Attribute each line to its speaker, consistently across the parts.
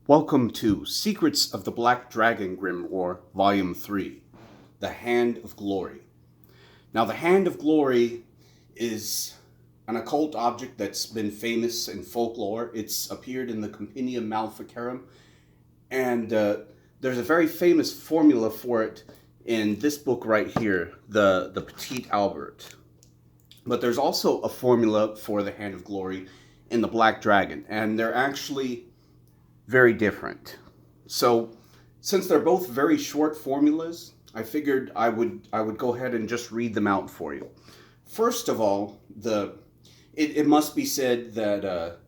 Speaker 1: Welcome to Secrets of the Black Dragon Grimoire, Volume 3, The Hand of Glory. Now, the Hand of Glory is an occult object that's been famous in folklore. It's appeared in the Compendium Maleficarum, and there's a very famous formula for it in this book right here, the Petit Albert. But there's also a formula for the Hand of Glory in the Black Dragon, and they're actually very different. So, since they're both very short formulas, I figured I would go ahead and just read them out for you. First of all, it must be said that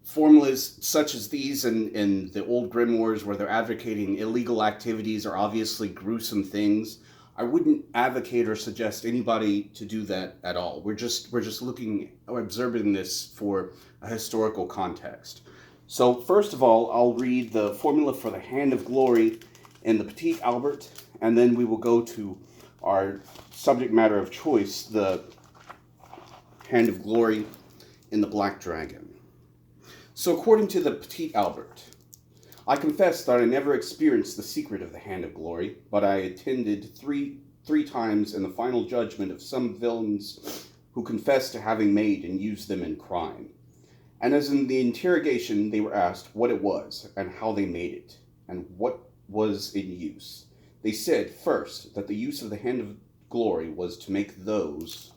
Speaker 1: formulas such as these in the old grimoires where they're advocating illegal activities are obviously gruesome things. I wouldn't advocate or suggest anybody to do that at all. We're just looking or observing this for a historical context. So first of all, I'll read the formula for the Hand of Glory in the Petit Albert, and then we will go to our subject matter of choice, the Hand of Glory in the Black Dragon. So according to the Petit Albert, I confess that I never experienced the secret of the Hand of Glory, but I attended three times in the final judgment of some villains who confessed to having made and used them in crime. And as in the interrogation, they were asked what it was, and how they made it, and what was in use. They said, first, that the use of the Hand of Glory was to make those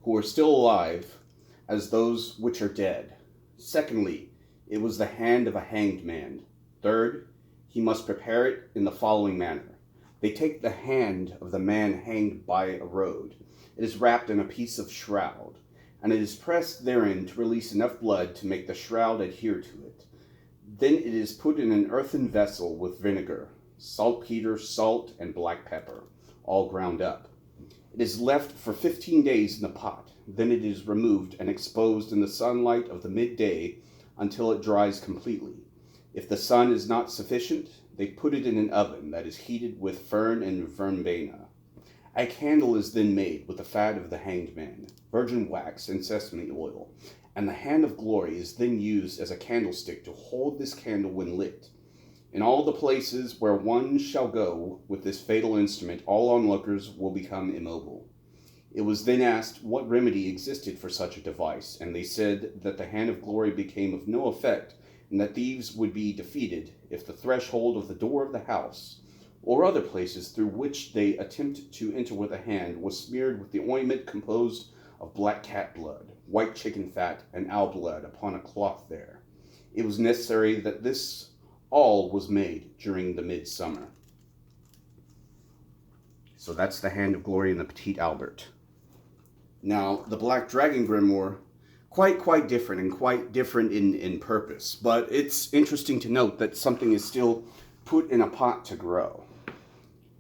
Speaker 1: who are still alive as those which are dead. Secondly, it was the hand of a hanged man. Third, he must prepare it in the following manner. They take the hand of the man hanged by a road. It is wrapped in a piece of shroud, and it is pressed therein to release enough blood to make the shroud adhere to it. Then it is put in an earthen vessel with vinegar, saltpeter, salt, and black pepper, all ground up. It is left for 15 days in the pot. Then it is removed and exposed in the sunlight of the midday until it dries completely. If the sun is not sufficient, they put it in an oven that is heated with fern and verbena. A candle is then made with the fat of the hanged man, virgin wax, and sesame oil, and the Hand of Glory is then used as a candlestick to hold this candle when lit. In all the places where one shall go with this fatal instrument, all onlookers will become immobile. It was then asked what remedy existed for such a device, and they said that the Hand of Glory became of no effect, and that thieves would be defeated if the threshold of the door of the house, or other places through which they attempt to enter with a hand, was smeared with the ointment composed of black cat blood, white chicken fat, and owl blood upon a cloth there. It was necessary that this all was made during the midsummer. So that's the Hand of Glory in the Petit Albert. Now, the Black Dragon Grimoire, quite different, and quite different in purpose, but it's interesting to note that something is still put in a pot to grow.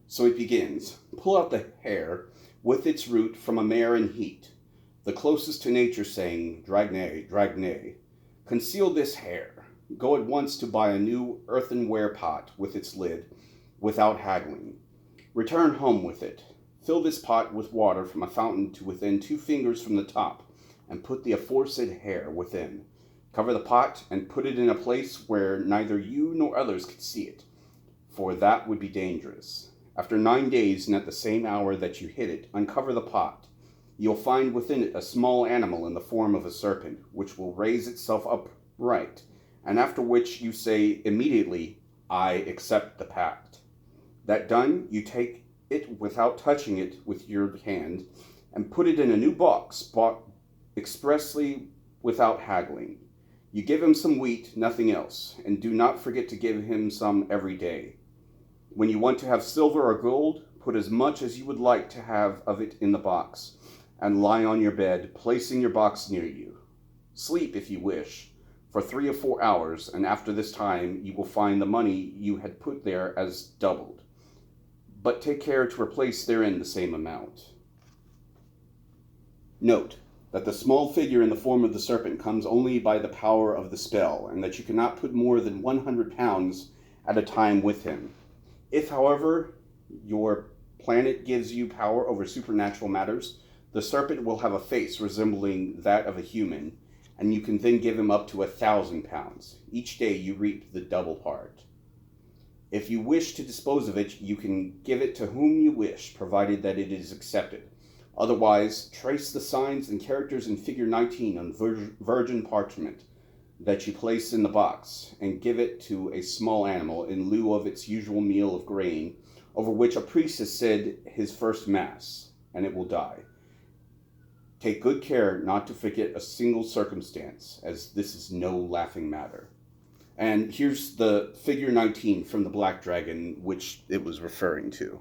Speaker 1: So it begins. Pull out the hair with its root from a mare in heat, the closest to nature, saying, Dragne, Dragne. Conceal this hair. Go at once to buy a new earthenware pot with its lid, without haggling. Return home with it. Fill this pot with water from a fountain to within 2 fingers from the top, and put the aforesaid hair within. Cover the pot, and put it in a place where neither you nor others could see it, for that would be dangerous. After 9 days, and at the same hour that you hid it, uncover the pot. You'll find within it a small animal in the form of a serpent, which will raise itself upright, and after which you say immediately, I accept the pact. That done, you take it without touching it with your hand, and put it in a new box, bought expressly without haggling. You give him some wheat, nothing else, and do not forget to give him some every day. When you want to have silver or gold, put as much as you would like to have of it in the box, and lie on your bed, placing your box near you. Sleep, if you wish, for 3 or 4 hours, and after this time you will find the money you had put there as doubled. But take care to replace therein the same amount. Note that the small figure in the form of the serpent comes only by the power of the spell, and that you cannot put more than 100 pounds at a time with him. If, however, your planet gives you power over supernatural matters, the serpent will have a face resembling that of a human, and you can then give him up to 1,000 pounds. Each day you reap the double part. If you wish to dispose of it, you can give it to whom you wish, provided that it is accepted. Otherwise, trace the signs and characters in figure 19 on virgin parchment that you place in the box, and give it to a small animal in lieu of its usual meal of grain, over which a priest has said his first mass, and it will die. Take good care not to forget a single circumstance, as this is no laughing matter. And here's the figure 19 from the Black Dragon, which it was referring to.